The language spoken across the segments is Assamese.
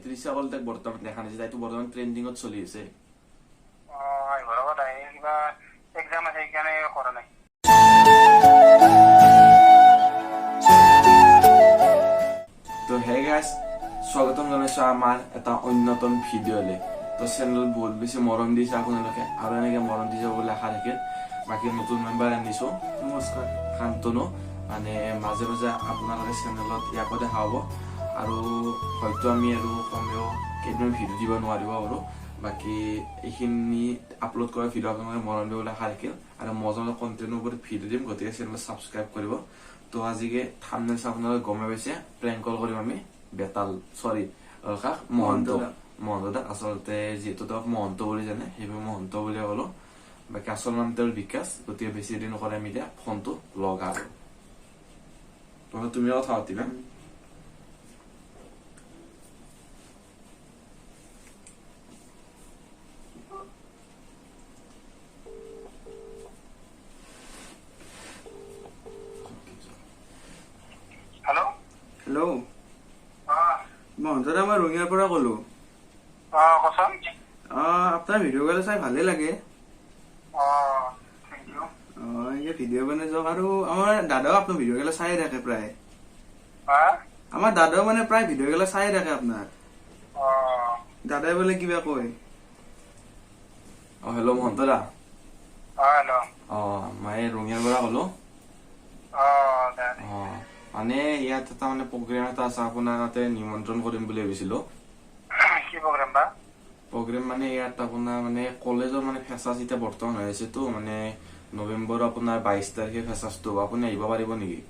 ত্ৰিশা কলিতাক বৰ্তমান দেখা নাই, তাইতো বৰ্তমান ট্ৰেন্ডিঙত চলি আছে। এক্সাম আছে সেইকাৰণে কৰা নাই। তো হে গাইজ, স্বাগতম জনাইছো আমাৰ এটা অন্যতম ভিডিঅ'লে। তো চেনেল বহুত বেছি মৰম দিছে আপোনালোকে, আৰু এনেকে মৰম দি যাব বুলি আশা থাকিল। বাকী নতুন মেম্বাৰ আনিছো, নমস্কাৰ, শান্তনু। মানে মাজে মাজে আপোনালোকে চেনেলত ইয়াকো দেখা হ'ব, আৰু হয়তো আমি আৰু কমেও কেইদিনমান ভিডিঅ' দিব নোৱাৰিব আৰু বাকী এইখিনি আপলোড কৰা ভিডিঅ' আপোনালোকে মৰম দিব বুলি আশা থাকিল, আৰু মজা মজা কণ্টেণ্টৰ ওপৰত ভিডিঅ' দিম, গতিকে চেনেলটো ছাবস্ক্ৰাইব কৰিব। তো আজিকে থাম্বনেইল আপোনালোকে গমে পাইছে, প্ৰেংক কল কৰিম আমি বেতাল মহন্ত। আচলতে যিহেতু তেওঁক মহন্ত বুলি জানে, সেইবাবে মহন্ত বুলি ক'লো। বাকী আচল নাম তেওঁৰ বিকাশ। গতিকে বেছি দিন নকৰে আমি এতিয়া ফোনটো লগালো। তুমি কথা পাতিবা। হেল্ল' মহন্ত দা, মই ৰঙিয়াৰ পৰা ক'লো। আপোনাৰ ভিডিঅ' গালে চাই ভালে লাগে। ভিডিঅ' বনাই যাওক, আৰু আমাৰ দাদাও আপোনাৰ ভিডিঅ' গালে চাই থাকে প্ৰায়। আমাৰ দাদাও মানে প্ৰায় ভিডিঅ' গালে চাই থাকে আপোনাৰ। দাদাই বোলে কিবা কয়। হেল্ল' মহন্ত দা। মই ৰঙিয়াৰ পৰা ক'লো। মানে ইয়াত এটা মানে প্ৰগ্ৰেম এটা আছে, আপোনাৰ তাতে নিমন্ত্ৰণ কৰিম বুলি ভাবিছিলো। কি প্ৰগ্ৰেম বা? প্ৰগ্ৰেম মানে ইয়াত আপোনাৰ মানে কলেজৰ মানে ফেচাচ এতিয়া বৰ্তমান হৈ আছে তো, মানে নৱেম্বৰৰ আপোনাৰ 22 তাৰিখে ফেচাচটো। আপুনি আহিব পাৰিব নেকি?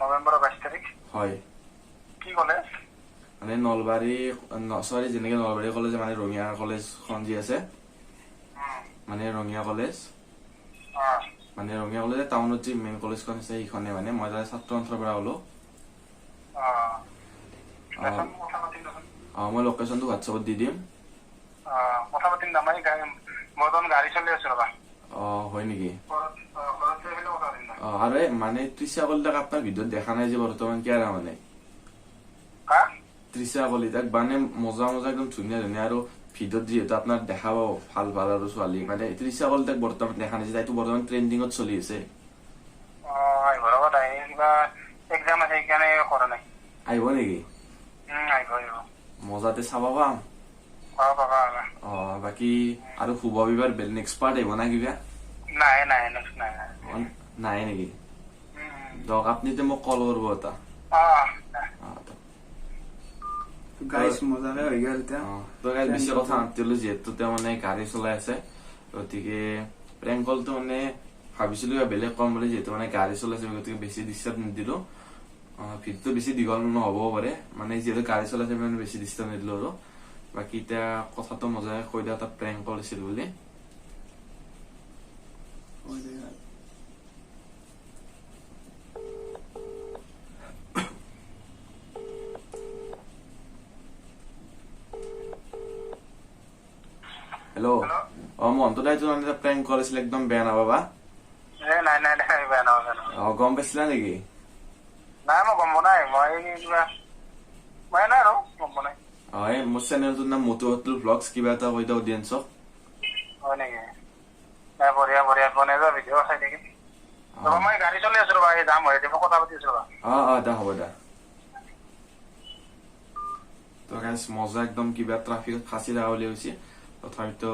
নৱেম্বৰৰ 22 তাৰিখ? হয়। কি কলেজ? মানে নলবাৰী, যেনেকে নলবাৰী কলেজ মানে ৰঙিয়া কলেজখন যি আছে, মানে ৰঙিয়া কলেজ, মানে ৰঙিয়া কলেজ টাউনত যি মেইন কলেজখন আছে সেইখনে। মানে মই তাৰে ছাত্ৰ সন্থাৰ পৰা ক'লো। মই লোকেশ্যনটো হোৱাটছএপত দি দিম। কথা পাতিম না, মই বৰ্তমান গাড়ী চলি আছো ৰবা। হয় নেকি? আৰু মানে ত্ৰিশা কলিতাক আপোনাৰ ভিডিঅ'ত দেখা নাই যে বৰ্তমান কিয় মানে ত্ৰিশা কলিতাক মানে মজা মজা একদম ধুনীয়া ধুনীয়া, আৰু ভিডিঅ'ত যিহেতু আপোনাৰ দেখা পাব ভাল ভাল আৰু ছোৱালী, মানে ত্ৰিশা কলিতাক বৰ্তমান দেখা নাই যে তাইতো বৰ্তমান ট্ৰেন্ডিঙত চলি আছে। এক্সাম আছে সেইকাৰণে কৰা নাই। আহিব নেকি? মজাতে চাব পাম। বাকী আৰু শুভ বিবাৰ নেক্সট পাৰ্ট আহিব না কিবা? নাই নেকি? দক আপনি মোক কল কৰিব এটা। বেছি কথা নাতিলো, যিহেতু তেওঁ মানে গাড়ী চলাই আছে, গতিকে প্ৰেংক কলটো মানে ভাবিছিলো বেলেগ কম বুলি, যিহেতু মানে গাড়ী চলাইছে গতিকে বেছি ডিষ্টাৰ্ব নিদিলো। ভিডিঅ'টো বেছি দীঘল নহ'বও পাৰে, মানে যিহেতু গাড়ী চলাইছে মানে বেছি ডিষ্টাৰ্ব নিদিলো আৰু। বাকী এতিয়া কথাটো মজাকে কৈ দিয়া, এটা প্ৰেংক কল আছিল বুলি। হেল্ল', মহন্ত দাইটো মানে প্ৰেংক কল আছিল, একদম বেয়া নাপাবা। গম পাইছিলা নেকি? নাই, মই গম পোৱা নাই। মোৰ চেনেলটোৰ নাম মটু হোটেল ব্লগছ। কিবা এটা কৈ দিয়া অডিয়েন্সক। হয় নেকি? বঢ়িয়া বনাই যোৱা ভিডিঅ' চাই থাকিম। মই গাড়ী চলি আছো ৰবা, যাম হয় কথা পাতি আছো ৰবা। দা হ'ব দা। তো গাইজ মজা একদম কিবা ট্ৰাফিকত ফাঁচি থকা বুলি হৈছে, তথাপিতো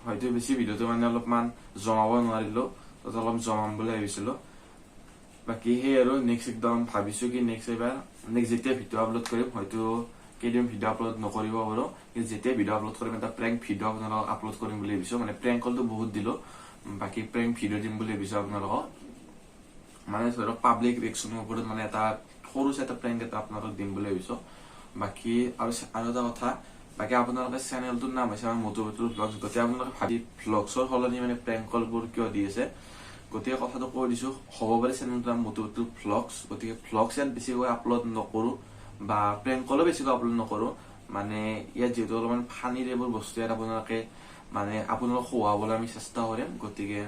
হয়তো বেছি ভিডিঅ'টো মানে অলপমান জমাব নোৱাৰিলো, অলপ জমাম বুলি ভাবিছিলো। বাকী সেই আৰু নেক্সট একদম ভাবিছো কি নেক্সট যেতিয়া ভিডিঅ' আপলোড কৰিম, হয়তো কেইদিন ভিডিঅ' আপলোড নকৰিব পাৰো, কিন্তু যেতিয়া ভিডিঅ' আপলোড কৰিম এটা প্ৰেংক ভিডিঅ' আপোনালোকক আপলোড কৰিম বুলি ভাবিছো। মানে প্ৰেংক কলটো বহুত দিলো, বাকী প্ৰেংক ভিডিঅ' দিম বুলি ভাবিছো আপোনালোকক। মানে ধৰক পাব্লিক ৰিয়েকশ্যনৰ ওপৰত মানে এটা সৰু চাই এটা প্ৰেংক এটা আপোনালোকক দিম বুলি ভাবিছো। বাকী আৰু এটা কথা, বাকী আপোনালোকে চেনেলটোৰ নাম হৈছে আমাৰ মটু হোটেল ব্লগছ। গতিকে আপোনালোকে ভাবি ব্লগছৰ সলনি মানে প্ৰেংক কলবোৰ কিয় দি আছে, গতিকে কথাটো কৈ দিছো। হ'ব পাৰে চেনেলটোৰ নাম মটু হোটেল ব্লগছ, গতিকে ব্লগছ ইয়াত বেছিকৈ আপলোড নকৰো, বা প্ৰেংক কলো বেছিকৈ আপলোড নকৰো। মানে ইয়াত যিহেতু অলপমান ফানীৰ এইবোৰ বস্তু ইয়াত আপোনালোকে মানে আপোনালোকক খুৱাবলৈ আমি চেষ্টা কৰিম, গতিকে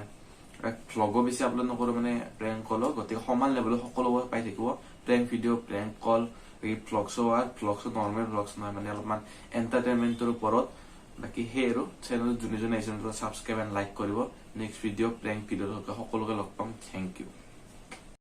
ভ্লগো বেছি আপলোড নকৰো, মানে প্ৰেংক কলো। গতিকে সমান লেভেলত সকলোবোৰ পাই থাকিব, প্ৰেংক ভিডিঅ', প্ৰেংক কল, এই ভ্লগছো নৰ্মেল ভ্লগছ নহয় মানে অলপমান এণ্টাৰটেইনমেণ্টৰ ওপৰত বাকী সেই আৰু চেনেল যোনে যোনে আহিছে ছাবস্ক্ৰাইব এণ্ড লাইক কৰিব নেক্সট ভিডিঅ' প্ৰেংক ভিডিঅ' সকলোকে লগ পাম থেংক ইউ